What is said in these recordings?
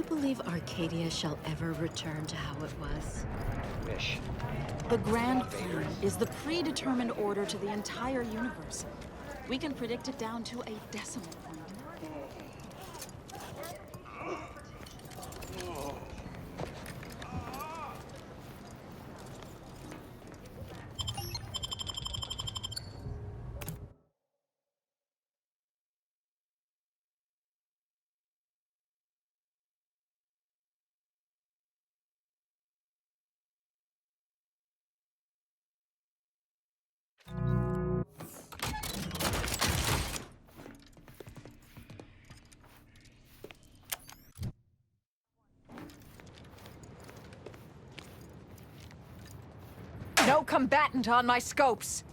believe Arcadia shall ever return to how it was? Wish. The Grand Plan is the predetermined order to the entire universe. We can predict it down to a decimal point. No combatant on my scopes!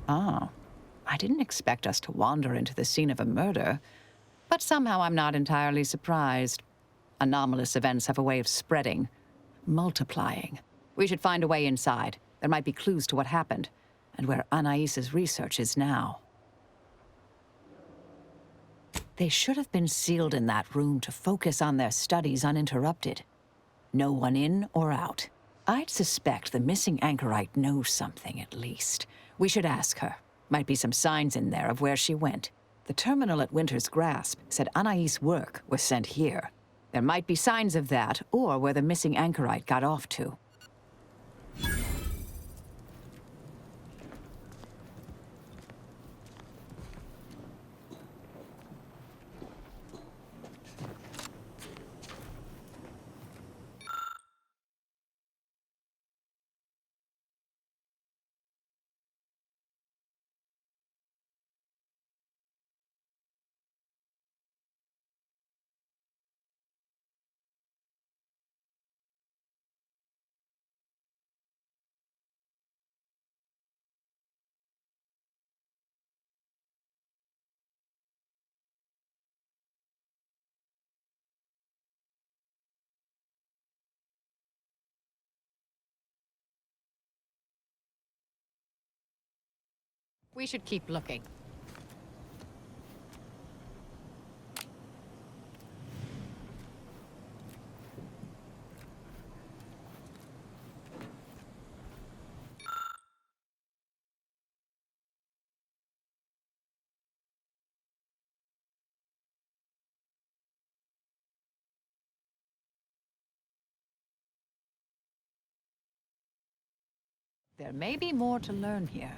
Oh, I didn't expect us to wander into the scene of a murder, but somehow I'm not entirely surprised. Anomalous events have a way of spreading, multiplying. We should find a way inside. There might be clues to what happened, and where Anais's research is now. They should have been sealed in that room to focus on their studies uninterrupted. No one in or out. I'd suspect the missing anchorite knows something, at least. We should ask her. Might be some signs in there of where she went. The terminal at Winter's Grasp said Anais' work was sent here. There might be signs of that, or where the missing anchorite got off to. We should keep looking. There may be more to learn here.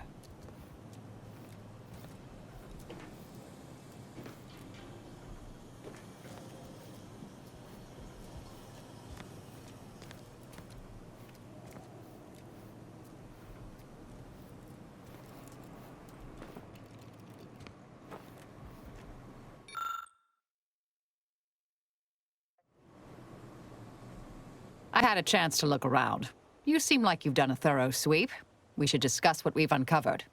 I had a chance to look around. You seem like you've done a thorough sweep. We should discuss what we've uncovered.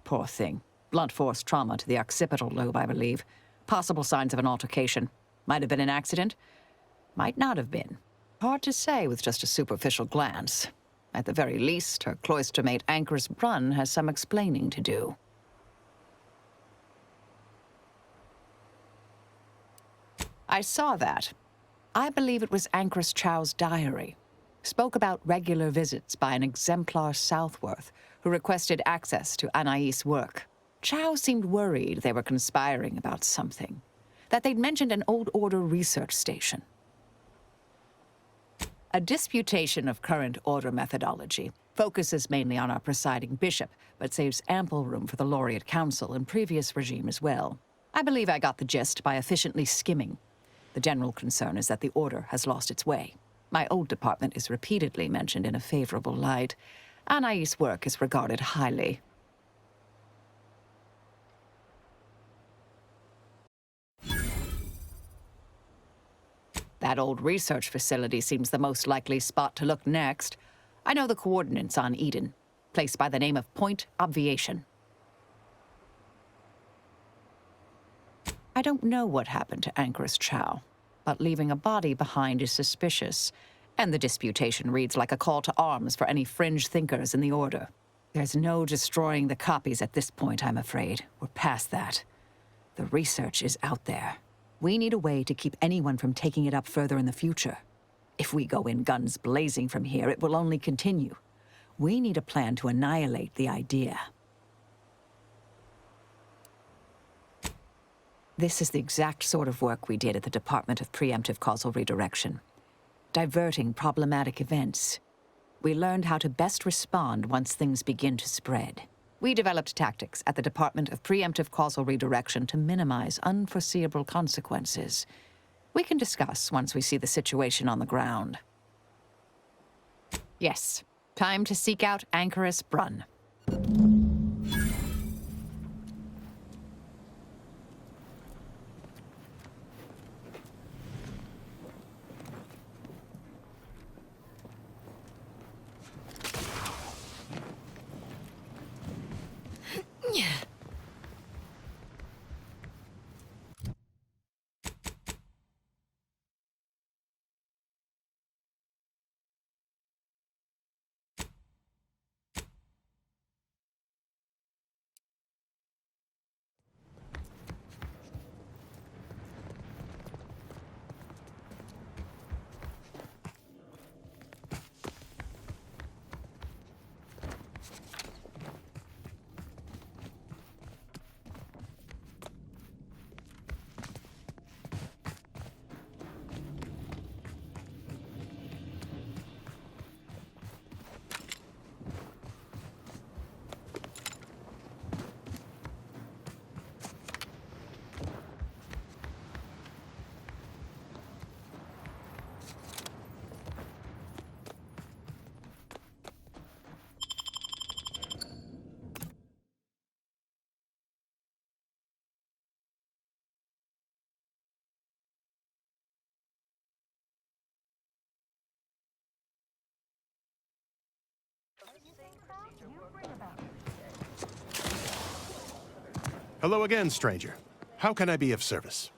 Poor thing. Blunt force trauma to the occipital lobe, I believe. Possible signs of an altercation. Might have been an accident. Might not have been. Hard to say with just a superficial glance. At the very least, her cloistermate Anchoress Brunn has some explaining to do. I saw that. I believe it was Anchoress Chow's diary. Spoke about regular visits by an exemplar Southworth, who requested access to Anais' work. Chow seemed worried they were conspiring about something. That they'd mentioned an Old Order research station. A disputation of current Order methodology focuses mainly on our presiding bishop, but saves ample room for the Laureate Council and previous regime as well. I believe I got the gist by efficiently skimming. The general concern is that the Order has lost its way. My old department is repeatedly mentioned in a favorable light. Anais' work is regarded highly. That old research facility seems the most likely spot to look next. I know the coordinates on Eden. Place by the name of Point Obviation. I don't know what happened to Anchoress Chow, but leaving a body behind is suspicious, and the disputation reads like a call to arms for any fringe thinkers in the Order. There's no destroying the copies at this point, I'm afraid. We're past that. The research is out there. We need a way to keep anyone from taking it up further in the future. If we go in guns blazing from here, it will only continue. We need a plan to annihilate the idea. This is the exact sort of work we did at the Department of Preemptive Causal Redirection. Diverting problematic events. We learned how to best respond once things begin to spread. We developed tactics at the Department of Preemptive Causal Redirection to minimize unforeseeable consequences. We can discuss once we see the situation on the ground. Yes, time to seek out Anchoress Brunn. Hello again, stranger. How can I be of service?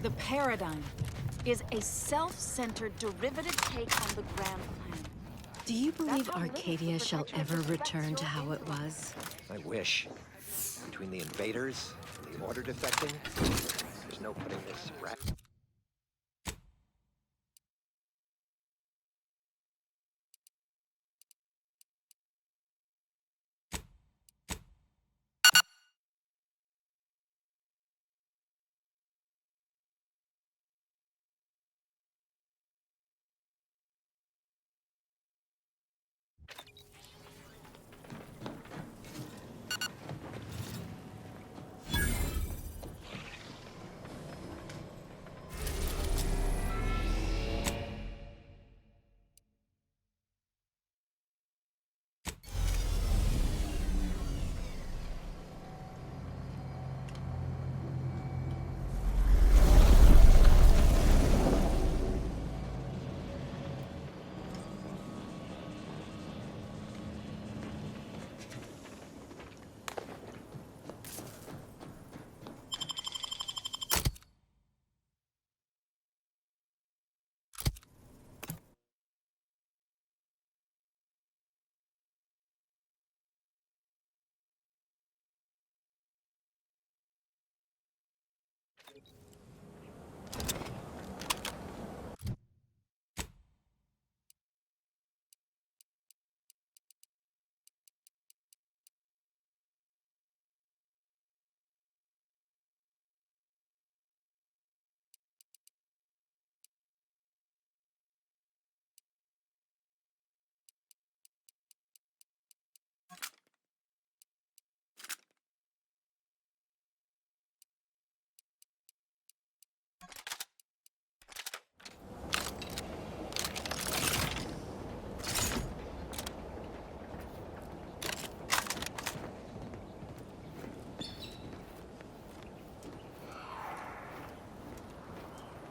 The Paradigm is a self-centered derivative take on the Grand Plan. Do you believe how Lilith Arcadia would shall protect ever your return to your how it influence. was? I wish. Between the invaders and the Order defecting, there's no putting this rat.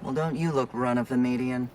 Well, don't you look run of the median?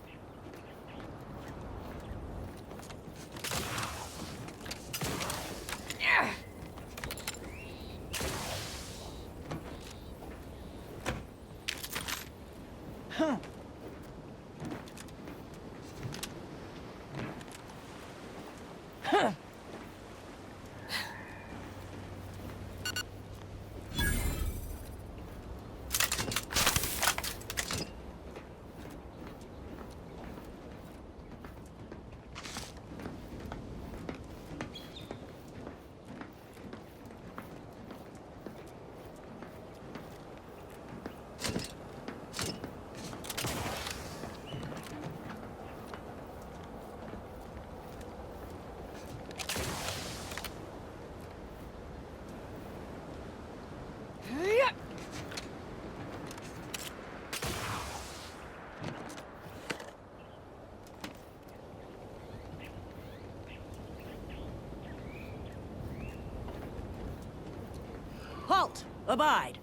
Halt! Abide!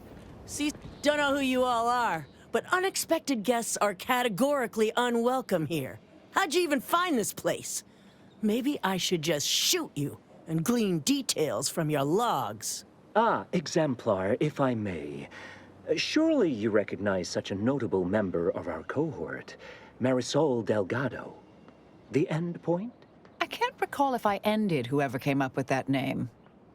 See, don't know who you all are, but unexpected guests are categorically unwelcome here. How'd you even find this place? Maybe I should just shoot you and glean details from your logs. Ah, Exemplar, if I may. Surely you recognize such a notable member of our cohort, Marisol Delgado. The Endpoint? I can't recall if I ended whoever came up with that name.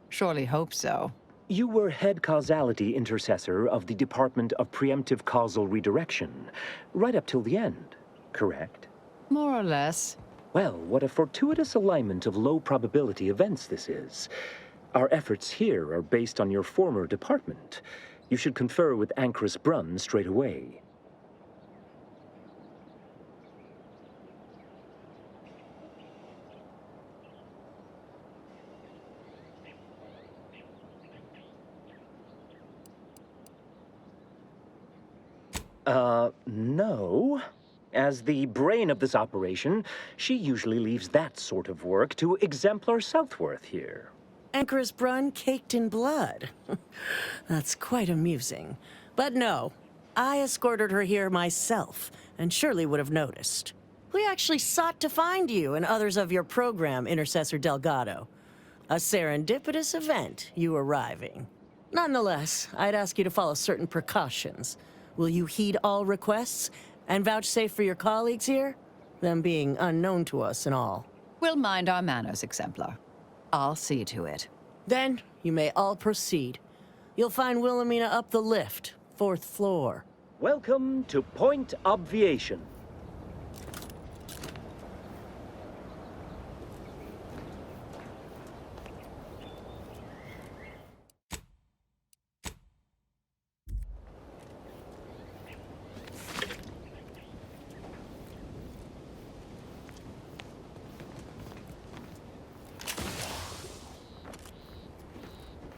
Surely hope so. You were head causality intercessor of the Department of Preemptive Causal Redirection, right up till the end, correct? More or less. Well, what a fortuitous alignment of low probability events this is. Our efforts here are based on your former department. You should confer with Ancrus Brunn straight away. No. As the brain of this operation, she usually leaves that sort of work to Exemplar Southworth here. Ancrus Brunn caked in blood. That's quite amusing. But no, I escorted her here myself, and surely would have noticed. We actually sought to find you and others of your program, Intercessor Delgado. A serendipitous event, you arriving. Nonetheless, I'd ask you to follow certain precautions. Will you heed all requests and vouchsafe for your colleagues here? Them being unknown to us and all. We'll mind our manners, Exemplar. I'll see to it. Then, you may all proceed. You'll find Wilhelmina up the lift, 4th floor. Welcome to Point Obviation.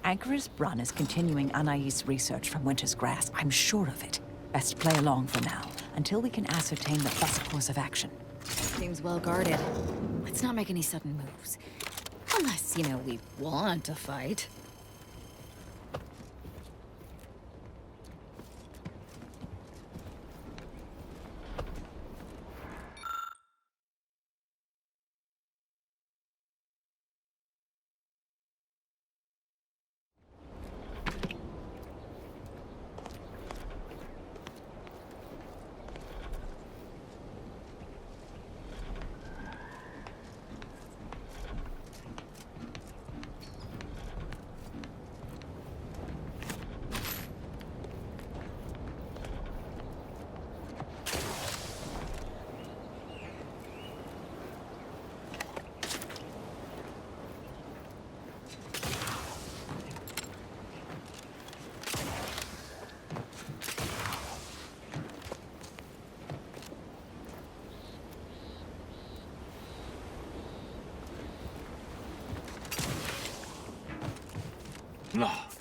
Ancrus Brunn is continuing Anais' research from Winter's Grasp. I'm sure of it. Best play along for now, until we can ascertain the best course of action. Seems well guarded. Let's not make any sudden moves. Unless, we want to fight.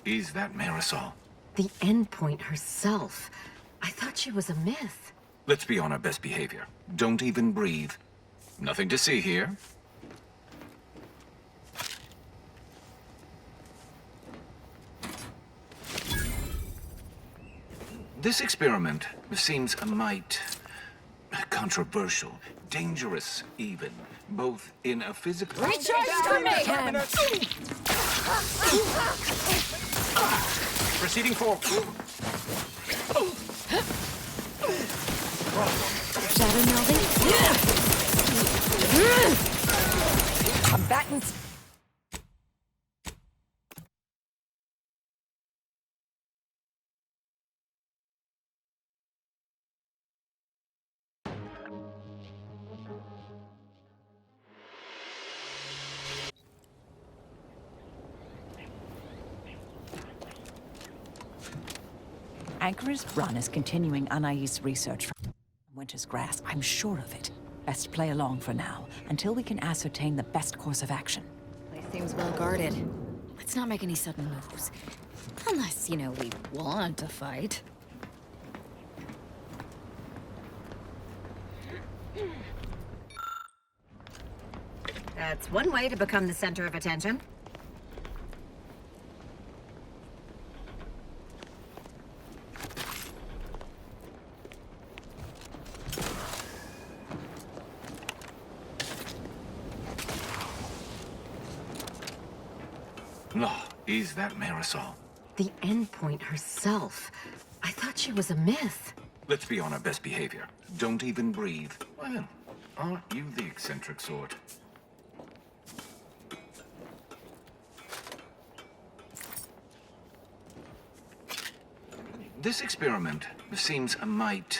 Is that Marisol? The Endpoint herself. I thought she was a myth. Let's be on our best behavior. Don't even breathe. Nothing to see here. This experiment seems a mite controversial, dangerous even, both in a physical... Recharge for mayhem! Proceeding forward. Shadow melding? Combatants! Anchor's Run is continuing Anais' research from Winter's Grasp. I'm sure of it. Best play along for now, until we can ascertain the best course of action. Place seems well guarded. Let's not make any sudden moves. Unless, we want to fight. That's one way to become the center of attention. Law, is that Marisol? The Endpoint herself. I thought she was a myth. Let's be on our best behavior. Don't even breathe. Well, aren't you the eccentric sort? This experiment seems a mite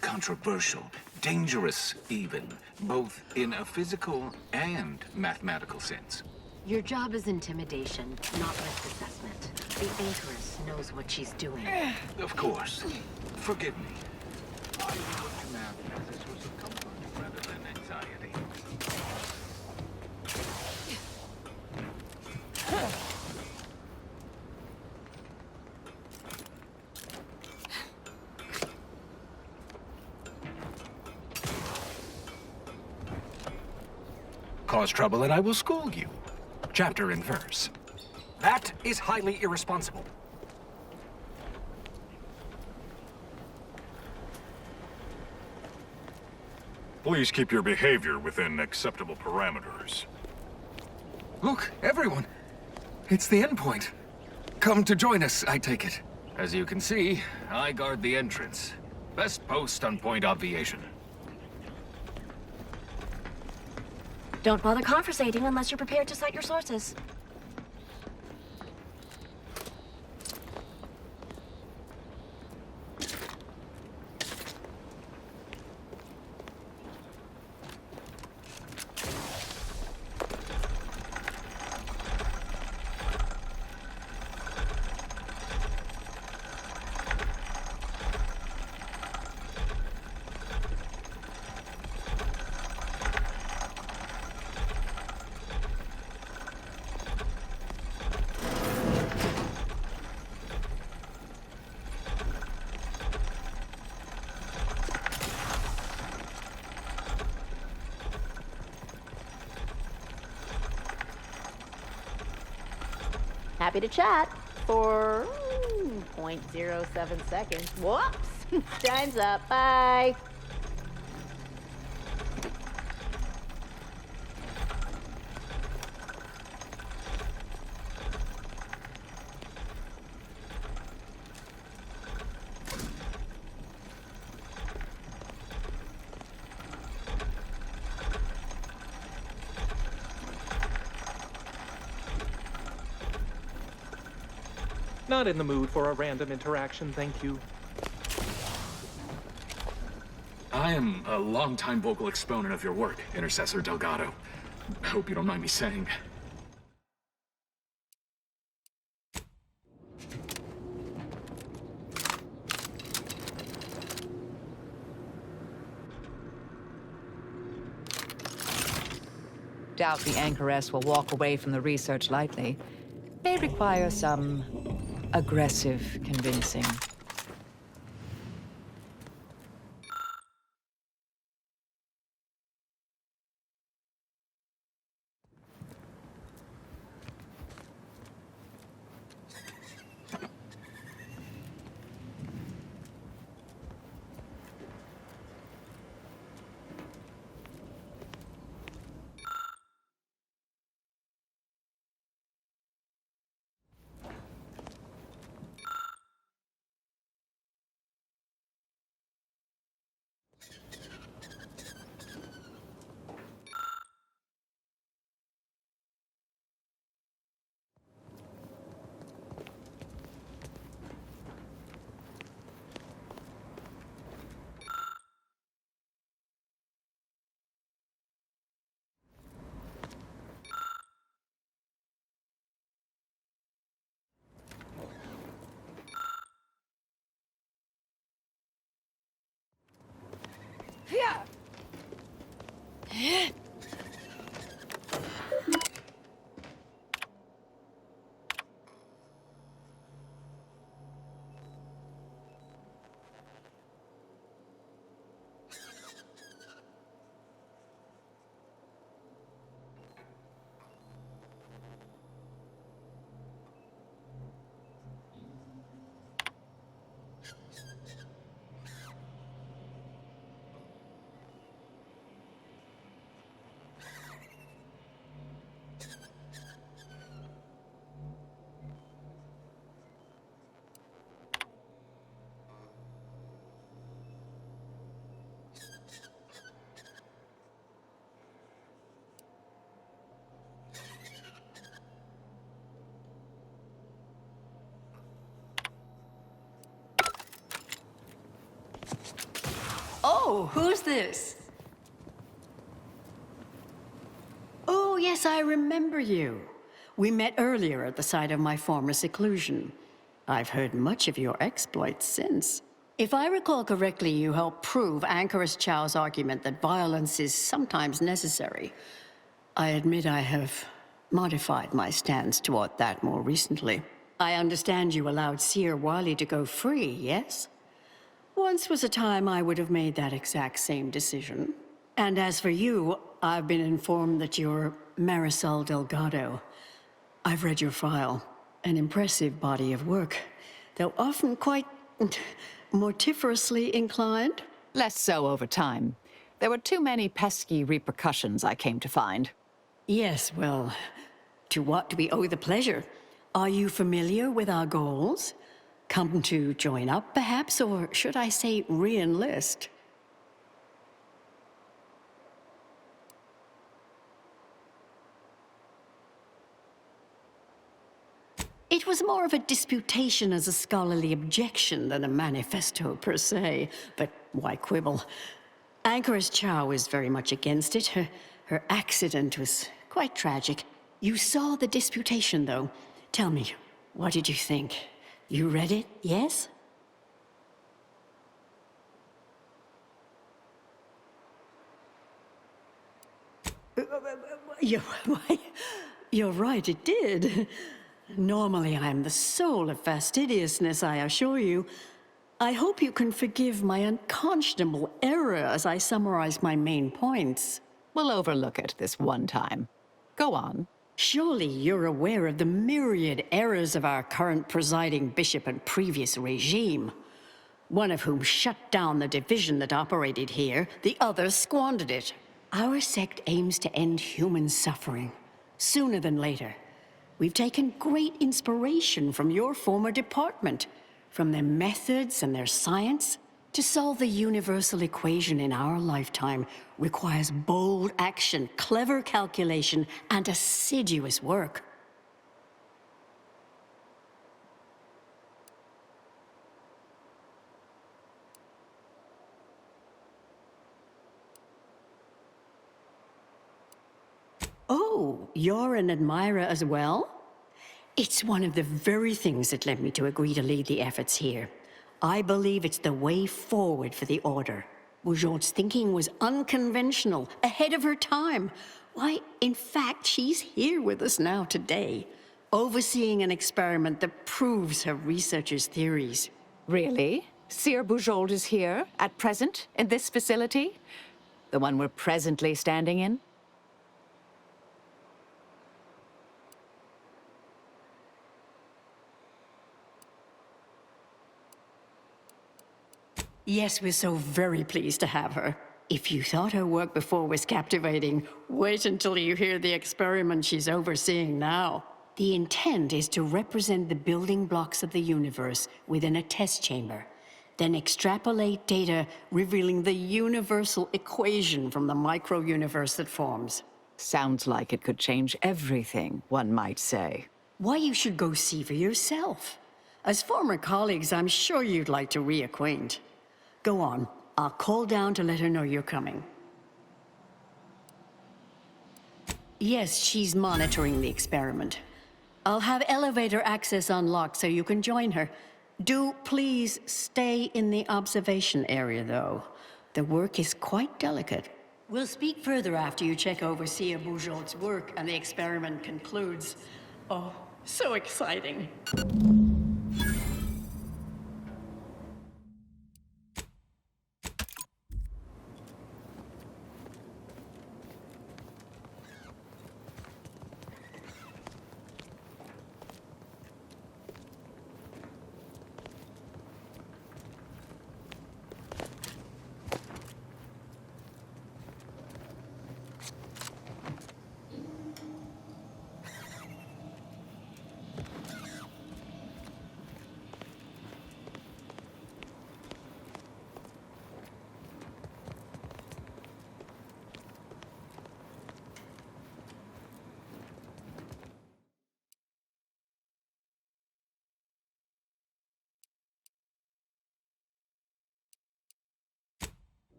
controversial, dangerous even, both in a physical and mathematical sense. Your job is intimidation, not risk assessment. The Anchoress knows what she's doing. Of course. Forgive me. I look to math as a source of comfort rather than anxiety. Cause trouble and I will school you. Chapter and verse. That is highly irresponsible. Please keep your behavior within acceptable parameters. Look, everyone. It's the Endpoint. Come to join us, I take it. As you can see, I guard the entrance. Best post on point obviation. Don't bother conversating unless you're prepared to cite your sources. Happy to chat for 0.07 seconds. Whoops! Time's up. Bye. Not in the mood for a random interaction, thank you. I am a longtime vocal exponent of your work, Intercessor Delgado. I hope you don't mind me saying. Doubt the Anchoress will walk away from the research lightly. May require some aggressive convincing. Oh, who's this? Oh, yes, I remember you. We met earlier at the site of my former seclusion. I've heard much of your exploits since. If I recall correctly, you helped prove Anchorus Chow's argument that violence is sometimes necessary. I admit I have modified my stance toward that more recently. I understand you allowed Seer Wily to go free, yes? Once was a time I would have made that exact same decision. And as for you, I've been informed that you're Marisol Delgado. I've read your file. An impressive body of work, though often quite mortiferously inclined. Less so over time. There were too many pesky repercussions, I came to find. Yes, well, to what do we owe the pleasure? Are you familiar with our goals? Come to join up, perhaps, or should I say re-enlist? It was more of a disputation as a scholarly objection than a manifesto per se, but why quibble? Anchorus Chow is very much against it. Her accident was quite tragic. You saw the disputation, though. Tell me, what did you think? You read it, yes? You're right, it did. Normally, I'm the soul of fastidiousness, I assure you. I hope you can forgive my unconscionable error as I summarize my main points. We'll overlook it this one time. Go on. Surely you're aware of the myriad errors of our current presiding bishop and previous regime. One of whom shut down the division that operated here, the other squandered it. Our sect aims to end human suffering, sooner than later. We've taken great inspiration from your former department, from their methods and their science. To solve the universal equation in our lifetime requires bold action, clever calculation, and assiduous work. Oh, you're an admirer as well? It's one of the very things that led me to agree to lead the efforts here. I believe it's the way forward for the Order. Bujold's thinking was unconventional, ahead of her time. Why, in fact, she's here with us now today, overseeing an experiment that proves her researchers' theories. Really? Seer Bujold is here, at present, in this facility? The one we're presently standing in? Yes, we're so very pleased to have her. If you thought her work before was captivating, wait until you hear the experiment she's overseeing now. The intent is to represent the building blocks of the universe within a test chamber, then extrapolate data revealing the universal equation from the micro-universe that forms. Sounds like it could change everything, one might say. Why, you should go see for yourself. As former colleagues, I'm sure you'd like to reacquaint. Go on. I'll call down to let her know you're coming. Yes, she's monitoring the experiment. I'll have elevator access unlocked so you can join her. Do please stay in the observation area, though. The work is quite delicate. We'll speak further after you check over Seer Bujold's work and the experiment concludes. Oh, so exciting.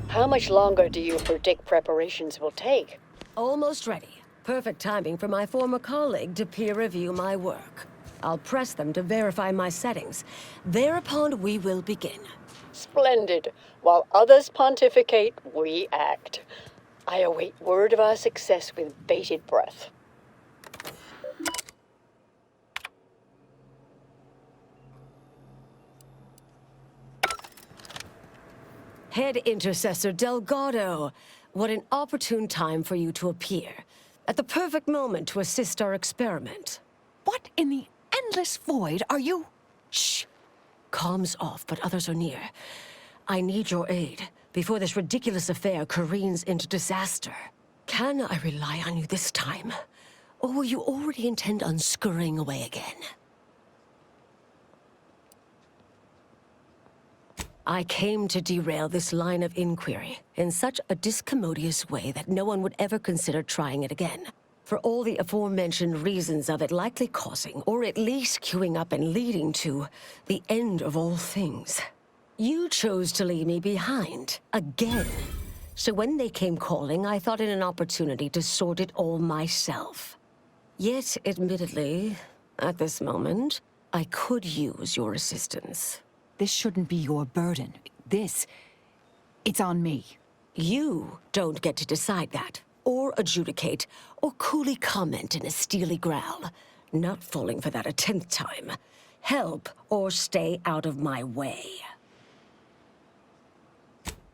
How much longer do you predict preparations will take? Almost ready. Perfect timing for my former colleague to peer review my work. I'll press them to verify my settings. Thereupon, we will begin. Splendid. While others pontificate, we act. I await word of our success with bated breath. Head Intercessor Delgado, what an opportune time for you to appear. At the perfect moment to assist our experiment. What in the endless void are you? Shh. Comms off, but others are near. I need your aid before this ridiculous affair careens into disaster. Can I rely on you this time? Or will you already intend on scurrying away again? I came to derail this line of inquiry in such a discommodious way that no one would ever consider trying it again. For all the aforementioned reasons of it likely causing, or at least queuing up and leading to, the end of all things. You chose to leave me behind, again. So when they came calling, I thought it an opportunity to sort it all myself. Yet, admittedly, at this moment, I could use your assistance. This shouldn't be your burden. It's on me. You don't get to decide that, or adjudicate, or coolly comment in a steely growl. Not falling for that a 10th time. Help, or stay out of my way.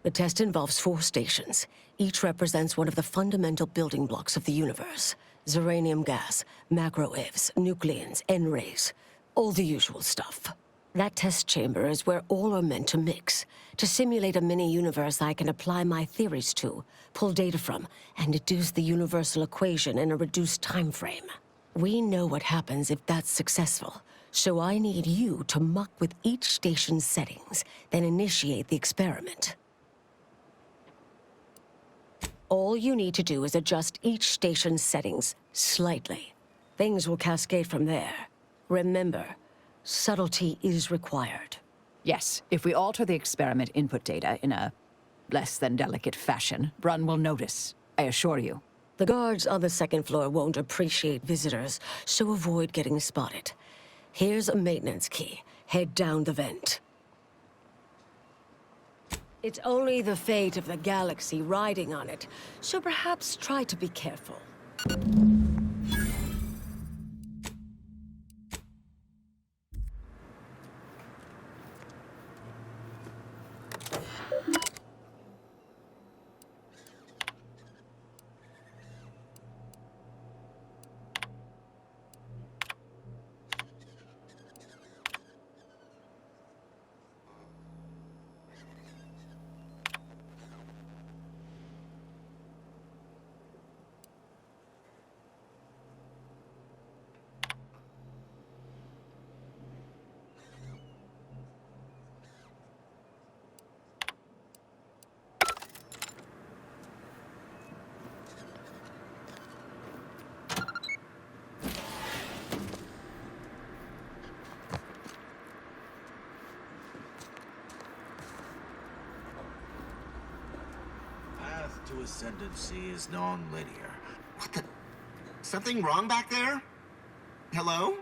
The test involves 4 stations. Each represents one of the fundamental building blocks of the universe. Zeranium gas, macro-ivs, nucleons, N-rays. All the usual stuff. That test chamber is where all are meant to mix, to simulate a mini-universe I can apply my theories to, pull data from, and deduce the universal equation in a reduced time frame. We know what happens if that's successful, so I need you to muck with each station's settings, then initiate the experiment. All you need to do is adjust each station's settings slightly. Things will cascade from there. Remember, subtlety is required. Yes, if we alter the experiment input data in a less than delicate fashion, Brunn will notice, I assure you. The guards on the 2nd floor won't appreciate visitors, so avoid getting spotted. Here's a maintenance key. Head down the vent. It's only the fate of the galaxy riding on it, so perhaps try to be careful. To ascendancy is non-linear. What the? Something wrong back there? Hello?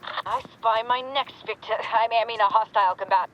I spy my next victim. I mean a hostile combatant.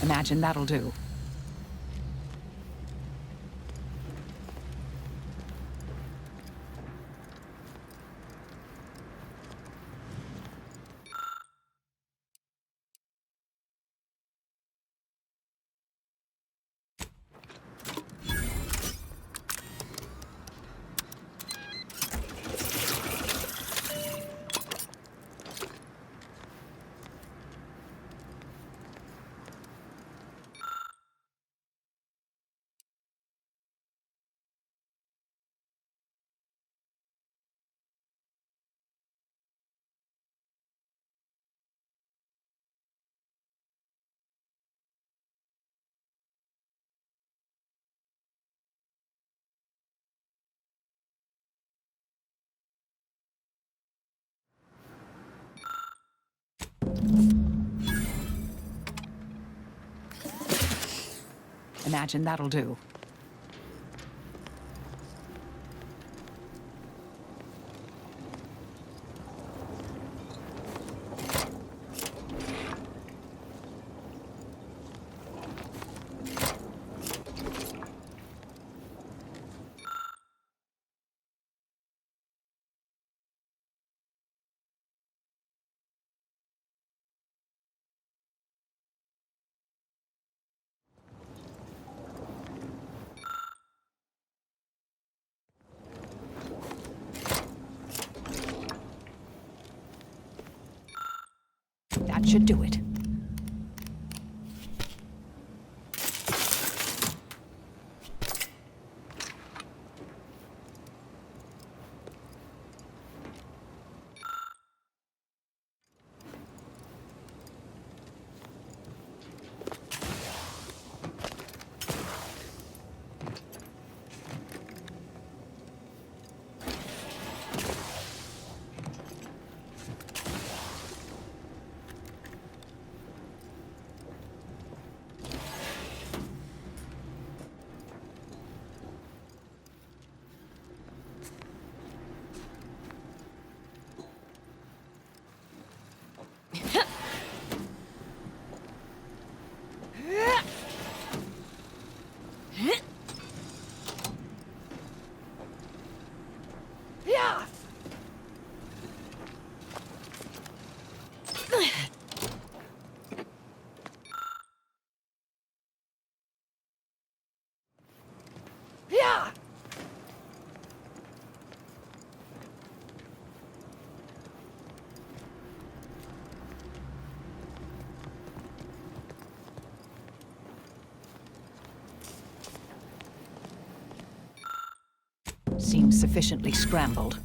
Imagine that'll do. Imagine that'll do. That should do it. Seems sufficiently scrambled.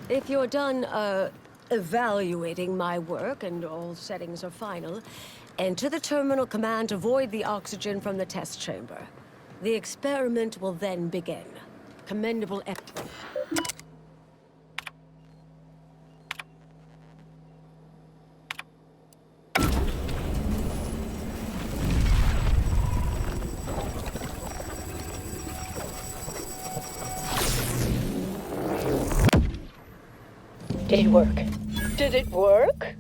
If you're done, evaluating my work and all settings are final, enter the terminal command to void the oxygen from the test chamber. The experiment will then begin. Commendable effort. Did it work? Did it work?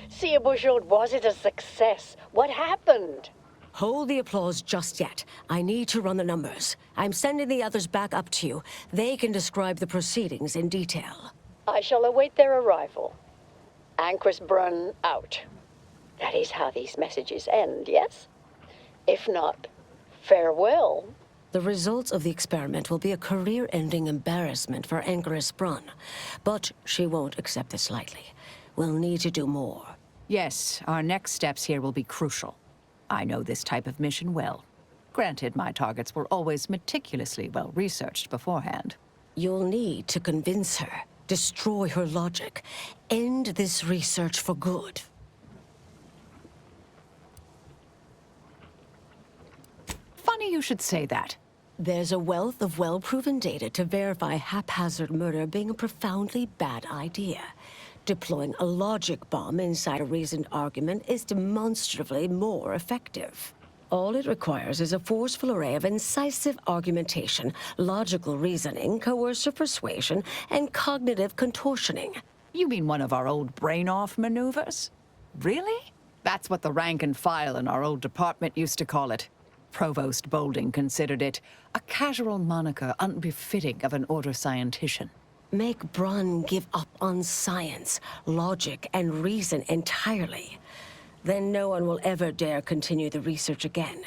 See, Bushroad, was it a success? What happened? Hold the applause just yet. I need to run the numbers. I'm sending the others back up to you. They can describe the proceedings in detail. I shall await their arrival. Anchor's Brunn out. That is how these messages end, yes? If not, farewell. The results of the experiment will be a career-ending embarrassment for Anchoress Brunn. But she won't accept this lightly. We'll need to do more. Yes, our next steps here will be crucial. I know this type of mission well. Granted, my targets were always meticulously well-researched beforehand. You'll need to convince her, destroy her logic, end this research for good. Funny you should say that. There's a wealth of well-proven data to verify haphazard murder being a profoundly bad idea. Deploying a logic bomb inside a reasoned argument is demonstrably more effective. All it requires is a forceful array of incisive argumentation, logical reasoning, coercive persuasion, and cognitive contortioning. You mean one of our old brain-off maneuvers? Really? That's what the rank and file in our old department used to call it. Provost Bolding considered it a casual moniker unbefitting of an order scientician. Make Brunn give up on science, logic, and reason entirely. Then no one will ever dare continue the research again.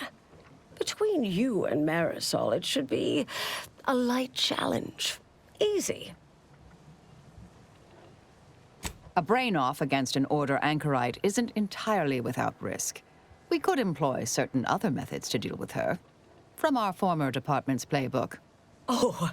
Between you and Marisol, it should be a light challenge. Easy. A brain-off against an Order anchorite isn't entirely without risk. We could employ certain other methods to deal with her. From our former department's playbook. Oh,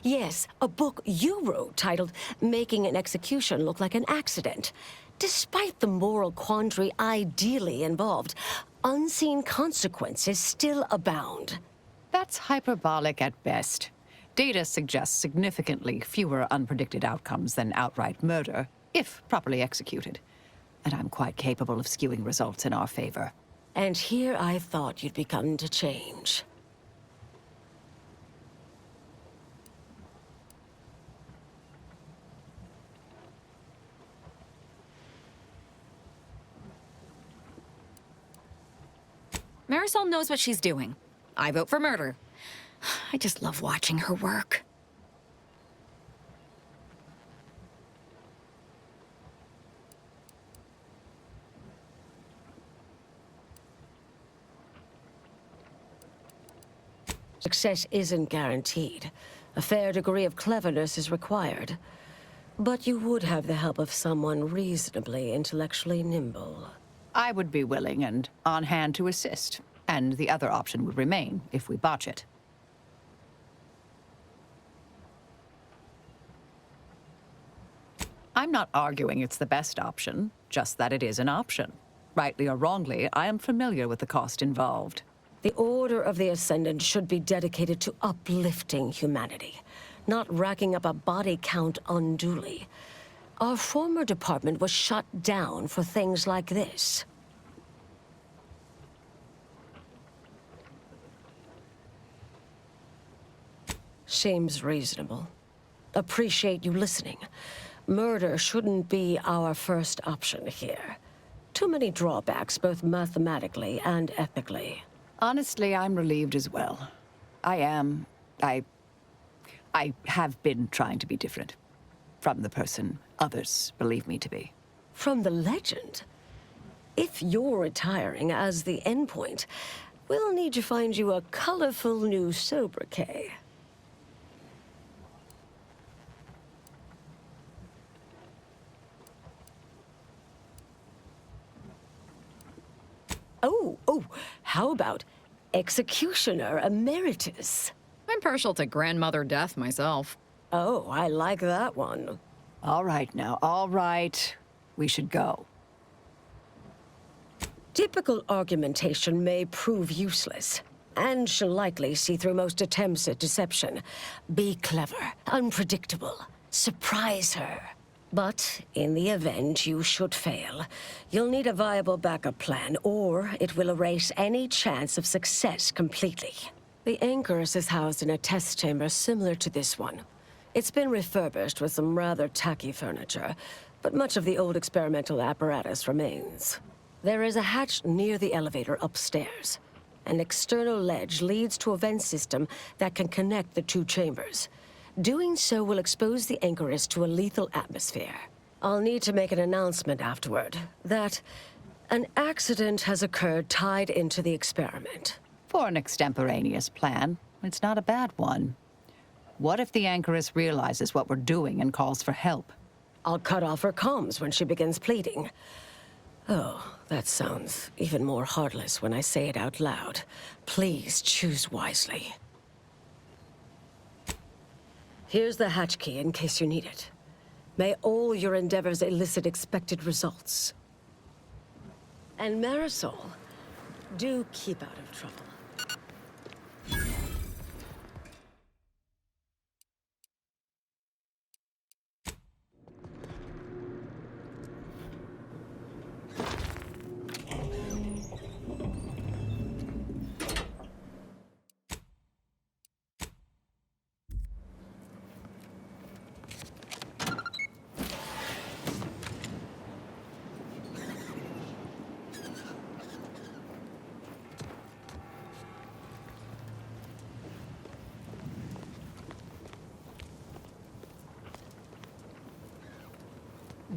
yes, a book you wrote titled Making an Execution Look Like an Accident. Despite the moral quandary ideally involved, unseen consequences still abound. That's hyperbolic at best. Data suggests significantly fewer unpredicted outcomes than outright murder, if properly executed. And I'm quite capable of skewing results in our favor. And here I thought you'd begun to change. Marisol knows what she's doing. I vote for murder. I just love watching her work. Success isn't guaranteed. A fair degree of cleverness is required. But you would have the help of someone reasonably intellectually nimble. I would be willing and on hand to assist, and the other option would remain if we botch it. I'm not arguing it's the best option, just that it is an option. Rightly or wrongly, I am familiar with the cost involved. The Order of the Ascendant should be dedicated to uplifting humanity, not racking up a body count unduly. Our former department was shut down for things like this. Seems reasonable. Appreciate you listening. Murder shouldn't be our first option here. Too many drawbacks, both mathematically and ethically. Honestly, I'm relieved as well. I have been trying to be different. From the person others believe me to be. From the legend? If you're retiring as the endpoint, we'll need to find you a colorful new sobriquet. Oh, how about Executioner Emeritus? I'm partial to grandmother death myself. Oh, I like that one. All right now, all right. We should go. Typical argumentation may prove useless, and she'll likely see through most attempts at deception. Be clever, unpredictable, surprise her. But in the event you should fail, you'll need a viable backup plan, or it will erase any chance of success completely. The Anchoress is housed in a test chamber similar to this one. It's been refurbished with some rather tacky furniture, but much of the old experimental apparatus remains. There is a hatch near the elevator upstairs. An external ledge leads to a vent system that can connect the two chambers. Doing so will expose the Anchoress to a lethal atmosphere. I'll need to make an announcement afterward that an accident has occurred tied into the experiment. For an extemporaneous plan, it's not a bad one. What if the Anchoress realizes what we're doing and calls for help? I'll cut off her comms when she begins pleading. Oh, that sounds even more heartless when I say it out loud. Please choose wisely. Here's the hatch key in case you need it. May all your endeavors elicit expected results. And Marisol, do keep out of trouble.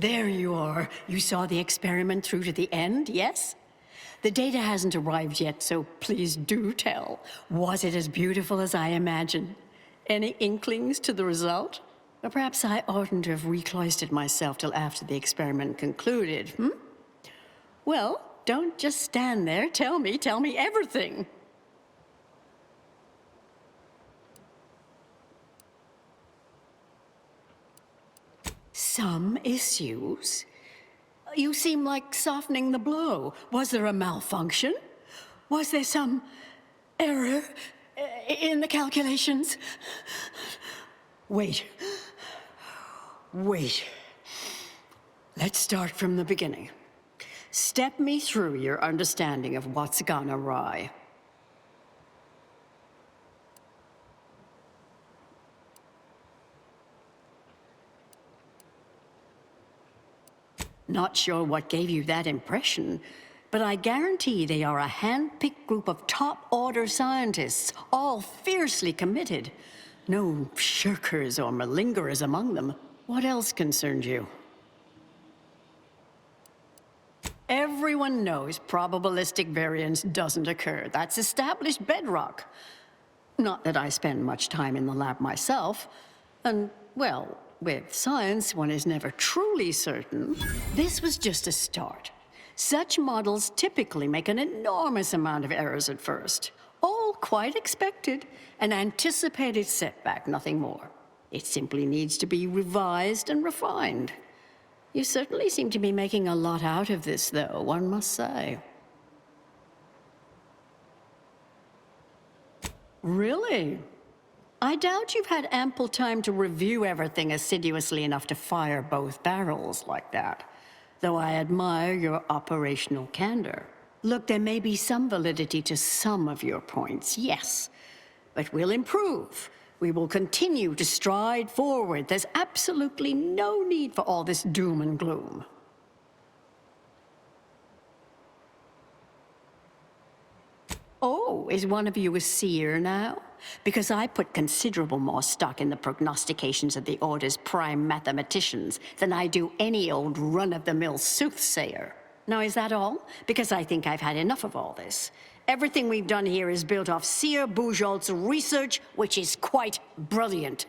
There you are. You saw the experiment through to the end, yes? The data hasn't arrived yet, so please do tell. Was it as beautiful as I imagined? Any inklings to the result? Or perhaps I oughtn't to have recloistered myself till after the experiment concluded, Well, don't just stand there. Tell me everything. Some issues? You seem like softening the blow. Was there a malfunction? Was there some error in the calculations? Wait. Let's start from the beginning. Step me through your understanding of what's gone awry. Not sure what gave you that impression, but I guarantee they are a hand-picked group of top-order scientists, all fiercely committed. No shirkers or malingerers among them. What else concerned you? Everyone knows probabilistic variance doesn't occur. That's established bedrock. Not that I spend much time in the lab myself, and, well, with science, one is never truly certain. This was just a start. Such models typically make an enormous amount of errors at first. All quite expected. An anticipated setback, nothing more. It simply needs to be revised and refined. You certainly seem to be making a lot out of this, though, one must say. Really? I doubt you've had ample time to review everything assiduously enough to fire both barrels like that, though I admire your operational candor. Look, there may be some validity to some of your points, yes, but we'll improve. We will continue to stride forward. There's absolutely no need for all this doom and gloom. Oh, is one of you a seer now? Because I put considerable more stock in the prognostications of the Order's prime mathematicians than I do any old run-of-the-mill soothsayer. Now, is that all? Because I think I've had enough of all this. Everything we've done here is built off Seer Bujold's research, which is quite brilliant.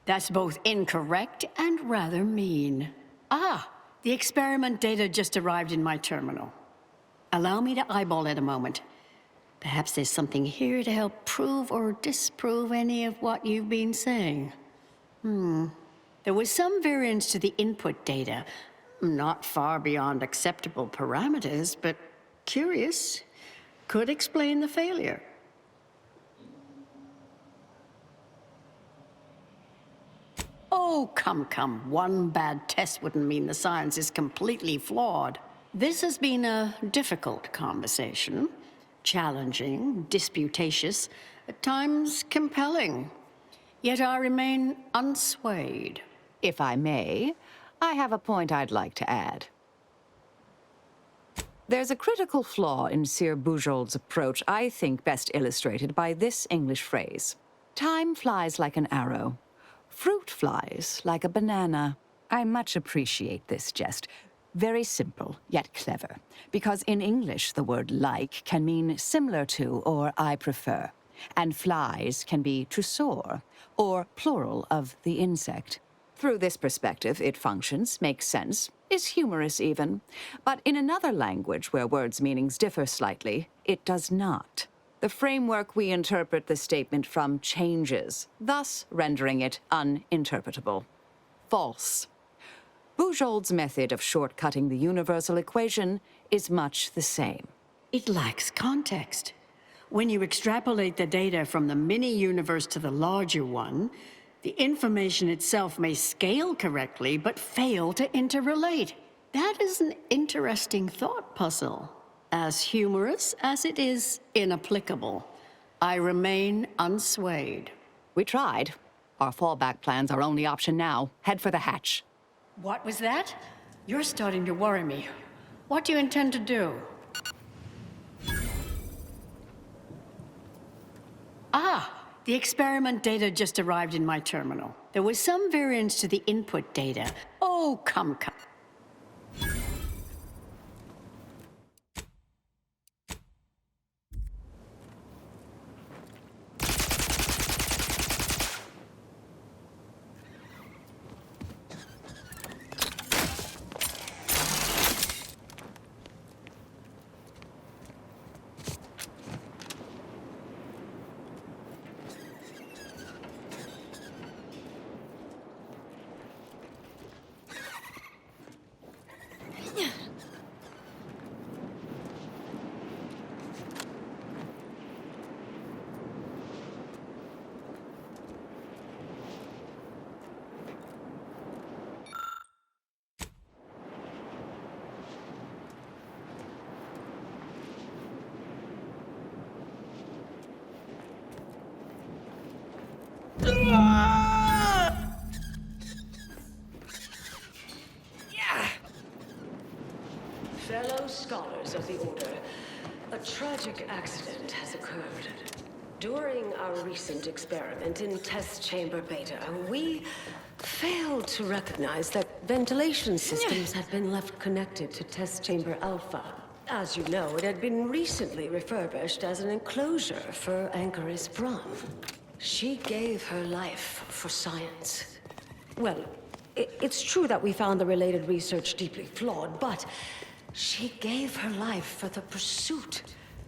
That's both incorrect and rather mean. Ah, the experiment data just arrived in my terminal. Allow me to eyeball it a moment. Perhaps there's something here to help prove or disprove any of what you've been saying. There was some variance to the input data. Not far beyond acceptable parameters, but curious. Could explain the failure. Oh, come. One bad test wouldn't mean the science is completely flawed. This has been a difficult conversation. Challenging, disputatious, at times compelling. Yet I remain unswayed. If I may, I have a point I'd like to add. There's a critical flaw in Sir Bujold's approach I think best illustrated by this English phrase. Time flies like an arrow. Fruit flies like a banana. I much appreciate this jest. Very simple, yet clever. Because in English, the word like can mean similar to or I prefer. And flies can be to soar, or plural of the insect. Through this perspective, it functions, makes sense, is humorous even. But in another language where words' meanings differ slightly, it does not. The framework we interpret the statement from changes, thus rendering it uninterpretable. False. Bujold's method of shortcutting the universal equation is much the same. It lacks context. When you extrapolate the data from the mini-universe to the larger one, the information itself may scale correctly, but fail to interrelate. That is an interesting thought puzzle. As humorous as it is inapplicable. I remain unswayed. We tried. Our fallback plan's our only option now. Head for the hatch. What was that? You're starting to worry me. What do you intend to do? The experiment data just arrived in my terminal. There was some variance to the input data. Oh, come. Fellow scholars of the Order, a tragic accident has occurred. During our recent experiment in Test Chamber Beta, we failed to recognize that ventilation systems had been left connected to Test Chamber Alpha. As you know, it had been recently refurbished as an enclosure for Anchoris Brun. She gave her life for science. Well, it's true that we found the related research deeply flawed, but she gave her life for the pursuit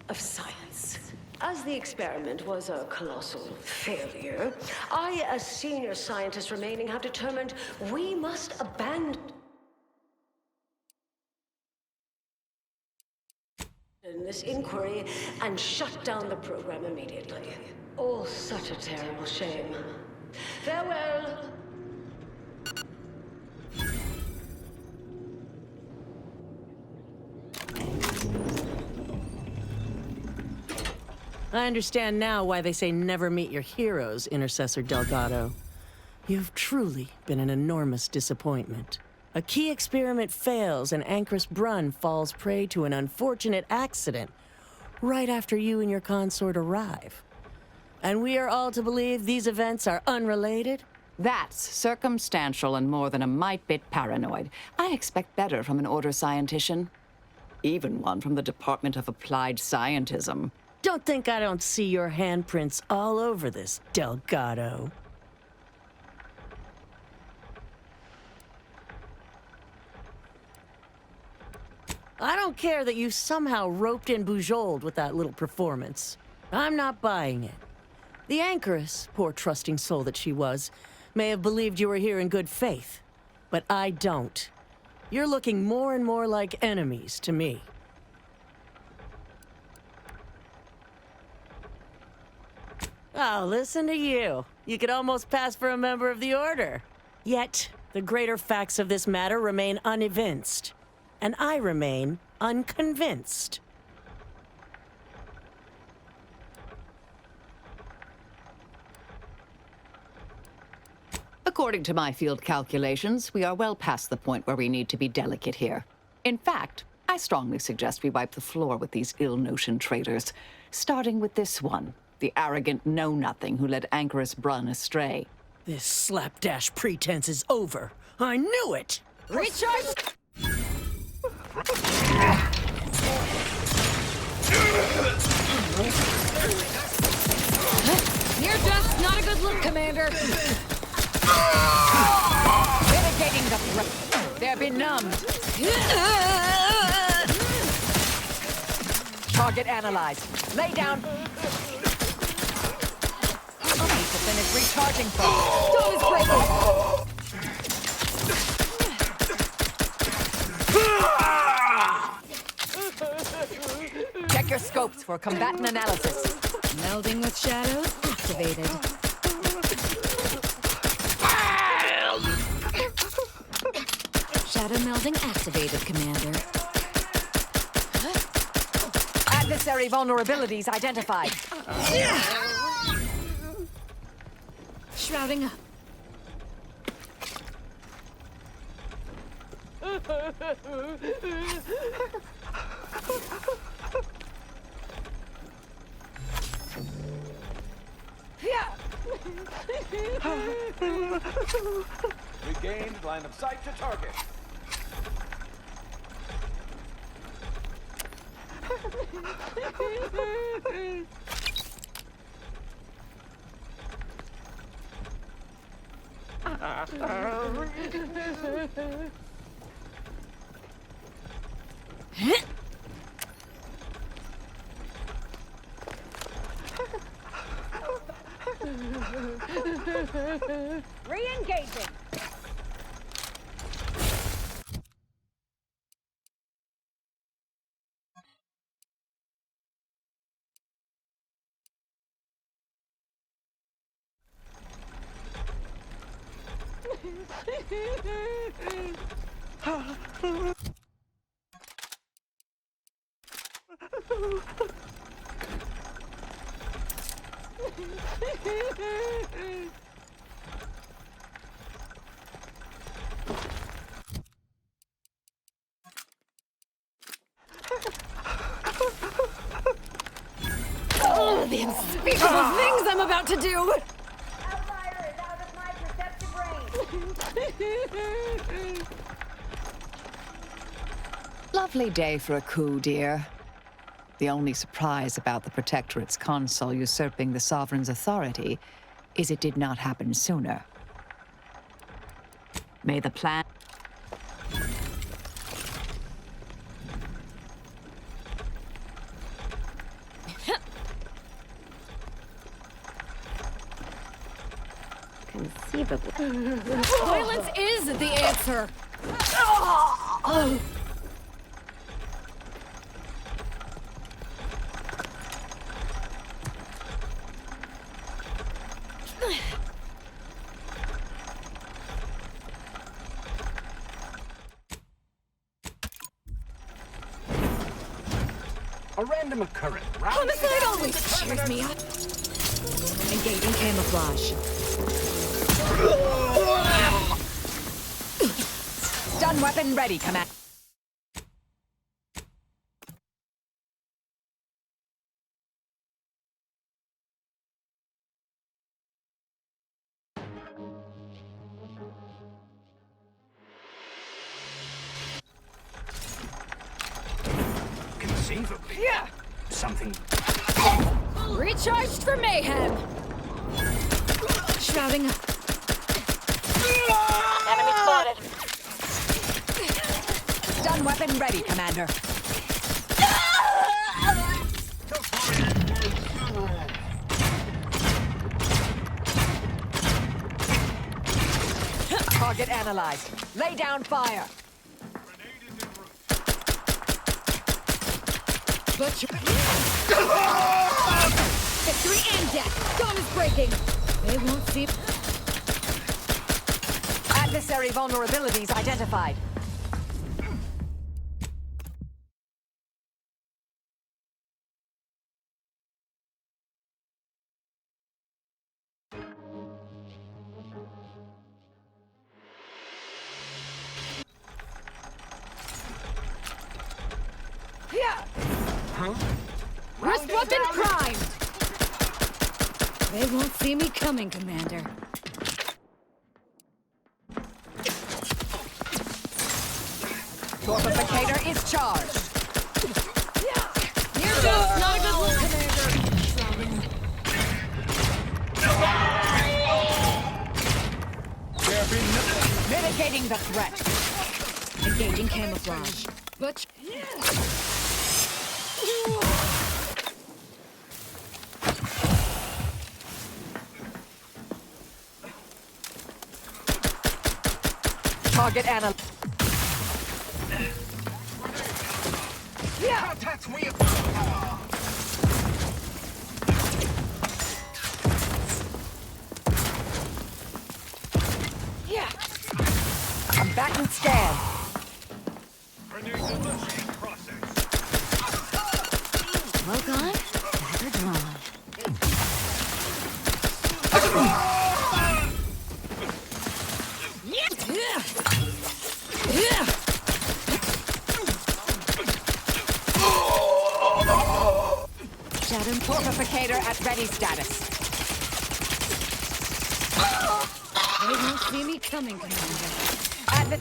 of science. As the experiment was a colossal failure, I, as senior scientist remaining, have determined we must abandon this inquiry and shut down the program immediately. Oh, such a terrible shame. Farewell! I understand now why they say never meet your heroes, Intercessor Delgado. You've truly been an enormous disappointment. A key experiment fails and Anchoris Brun falls prey to an unfortunate accident right after you and your consort arrive. And we are all to believe these events are unrelated? That's circumstantial and more than a mite bit paranoid. I expect better from an Order scientician. Even one from the Department of Applied Scientism. Don't think I don't see your handprints all over this, Delgado. I don't care that you somehow roped in Bujold with that little performance. I'm not buying it. The Anchoris, poor trusting soul that she was, may have believed you were here in good faith. But I don't. You're looking more and more like enemies to me. Oh, listen to you. You could almost pass for a member of the Order. Yet, the greater facts of this matter remain unevinced. and I remain unconvinced. According to my field calculations, we are well past the point where we need to be delicate here. In fact, I strongly suggest we wipe the floor with these ill-notioned traitors, starting with this one, the arrogant know-nothing who led Anchorus Brunn astray. This slapdash pretense is over. I knew it! Recharge! You're just not a good look, Commander. Mitigating the threat. They're benumbed. Target analyzed. Lay down. I need to finish recharging first. Dome is breaking. Check your scopes for combatant analysis. Melding with shadows activated. Shadow melding activated, Commander. Adversary vulnerabilities identified. Shrouding up. Regained line of sight to target. Re-engaging. Oh, the unspeakable things I'm about to do! Outsider is out of my perceptive range. Lovely day for a coup, dear. The only surprise about the Protectorate's consul usurping the Sovereign's authority is it did not happen sooner. May the plan... Conceivably. Violence is the answer! A random occurrence. Homicide always cheers me up. Engaging camouflage. Stun weapon ready, Command. Conceivably. Yeah. Something. Recharged for mayhem. Shrouding up. Enemy spotted. Stun weapon ready, Commander. Target analyzed. Lay down fire. Butcher. Victory and death. Dome is breaking. They won't see. Adversary vulnerabilities identified. They won't see me coming, Commander. Torpificator is charged. Here goes, not a good look, Commander. Mitigating the threat. Engaging camouflage. But... Target anal. Contacts we... Combatant scan. Well gone, dagger drawn. Shadow Torpificator at ready status. They won't see me coming, Commander. At the...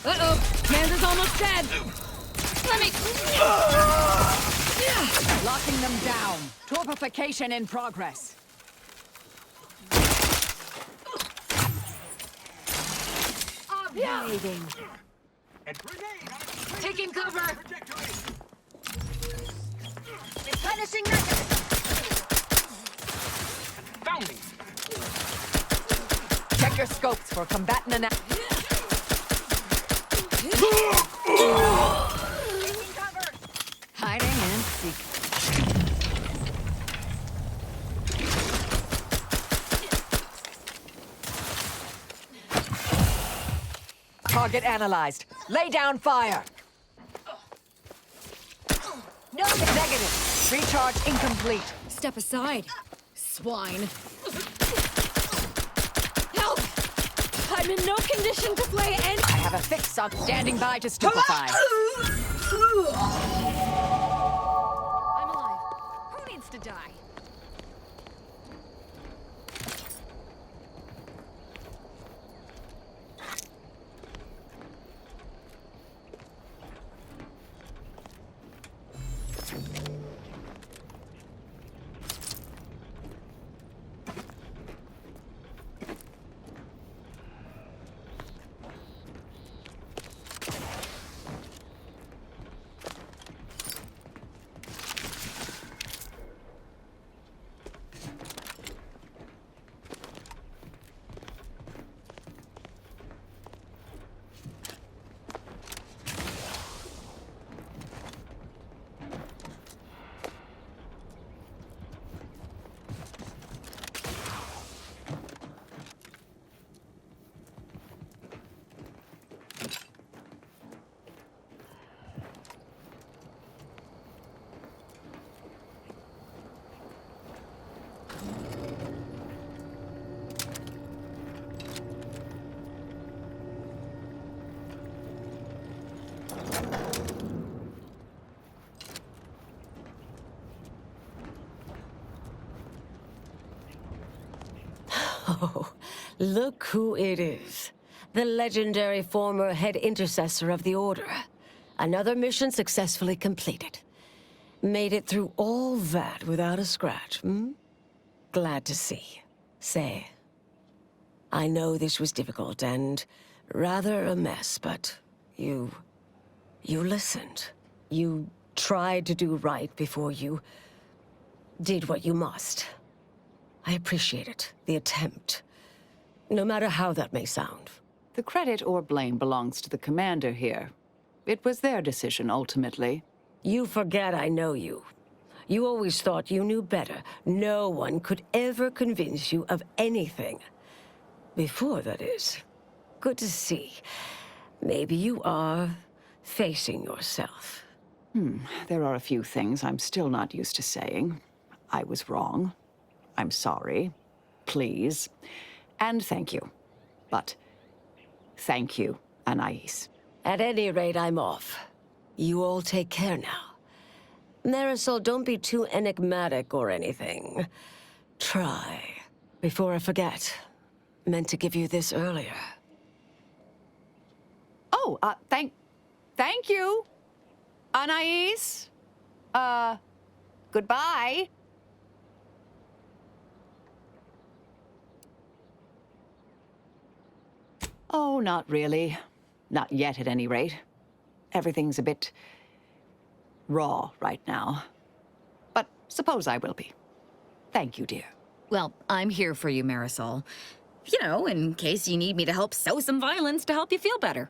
Uh-oh, Commander's almost dead. Let me... Locking them down. Torpification in progress. Upgrading. Taking cover. Replenishing mechanism. Found me. Check your scopes for combatant and... Hiding and seeking. Target analyzed. Lay down fire. No negative. Recharge incomplete. Step aside, swine. Help! I'm in no condition to play any... I have a fix on standing by to stupefy. I'm alive. Who needs to die? Oh, look who it is. The legendary former head intercessor of the Order. Another mission successfully completed. Made it through all that without a scratch, hmm? Glad to see. Say, I know this was difficult and rather a mess, but you listened. You tried to do right before you did what you must. I appreciate it, the attempt. No matter how that may sound. The credit or blame belongs to the commander here. It was their decision, ultimately. You forget I know you. You always thought you knew better. No one could ever convince you of anything. Before, that is. Good to see. Maybe you are facing yourself. There are a few things I'm still not used to saying. I was wrong. I'm sorry. Please. And thank you. But thank you, Anais. At any rate, I'm off. You all take care now. Marisol, don't be too enigmatic or anything. Try. Before I forget. Meant to give you this earlier. Oh, thank you, Anais. Goodbye. Oh, not really. Not yet, at any rate. Everything's a bit raw right now. But suppose I will be. Thank you, dear. Well, I'm here for you, Marisol. You know, in case you need me to help sow some violence to help you feel better.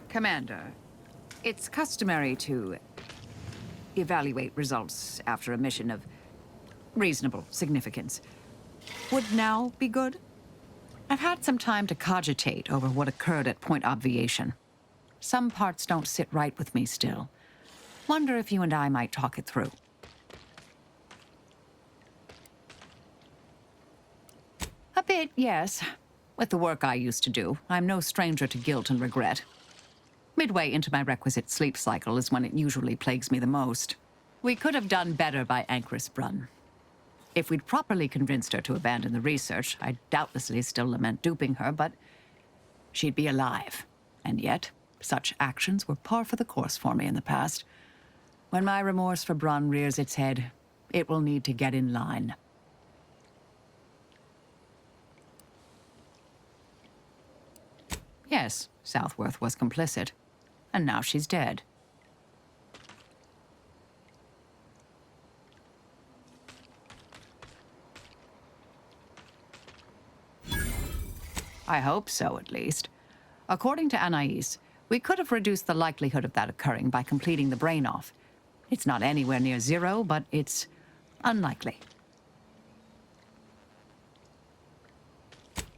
Commander, it's customary to evaluate results after a mission of reasonable significance. Would now be good? I've had some time to cogitate over what occurred at Point Obviation. Some parts don't sit right with me still. Wonder if you and I might talk it through. A bit, yes. With the work I used to do, I'm no stranger to guilt and regret. Midway into my requisite sleep cycle is when it usually plagues me the most. We could have done better by Anchoress Brunn. If we'd properly convinced her to abandon the research, I'd doubtlessly still lament duping her, but she'd be alive. And yet, such actions were par for the course for me in the past. When my remorse for Brunn rears its head, it will need to get in line. Yes, Southworth was complicit. And now she's dead. I hope so, at least. According to Anais, we could have reduced the likelihood of that occurring by completing the brain-off. It's not anywhere near zero, but it's unlikely.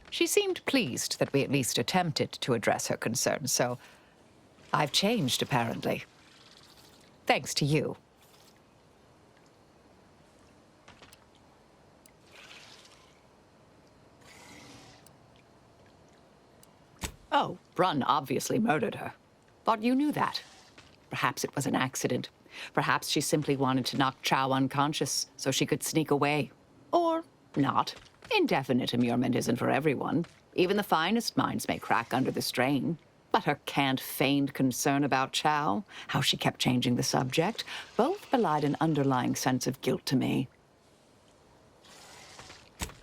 She seemed pleased that we at least attempted to address her concerns, so I've changed, apparently. Thanks to you. Oh, Brunn obviously murdered her. Thought you knew that. Perhaps it was an accident. Perhaps she simply wanted to knock Chow unconscious so she could sneak away. Or not. Indefinite immurement isn't for everyone. Even the finest minds may crack under the strain. But her canned, feigned concern about Chow, how she kept changing the subject, both belied an underlying sense of guilt to me.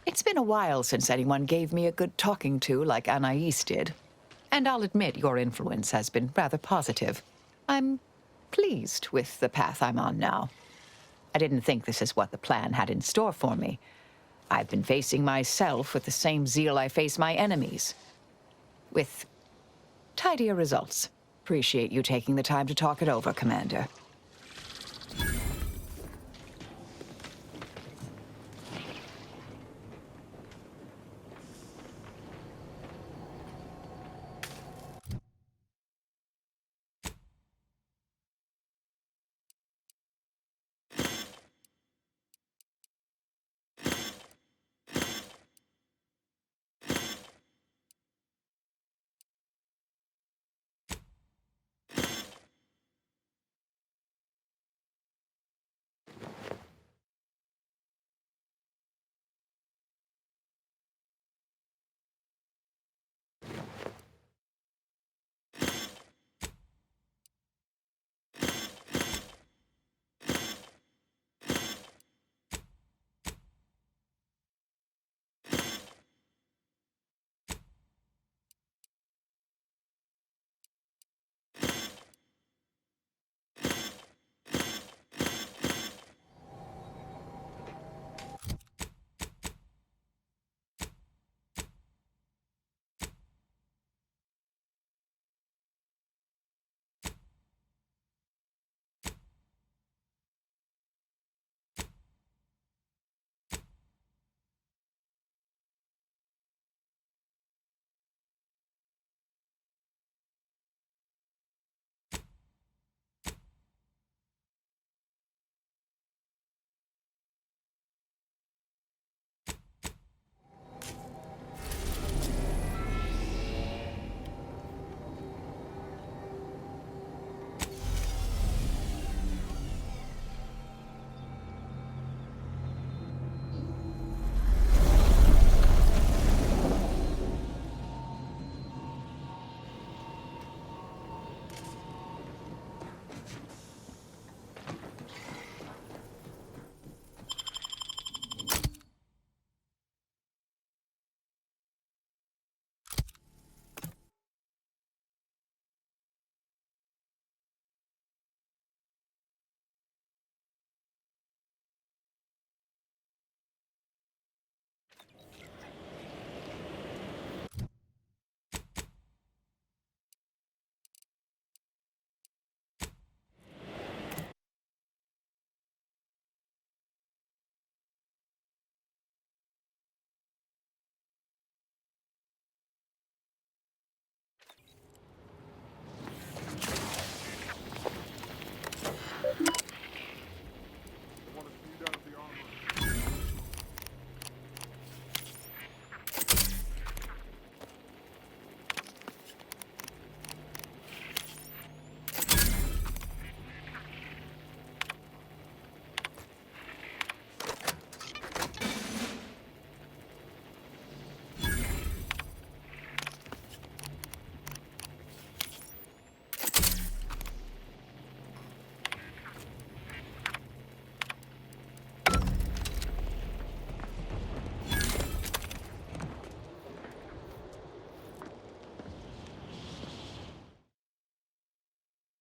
It's been a while since anyone gave me a good talking to like Anais did. And I'll admit your influence has been rather positive. I'm pleased with the path I'm on now. I didn't think this is what the plan had in store for me. I've been facing myself with the same zeal I face my enemies. With tidier results. Appreciate you taking the time to talk it over, Commander.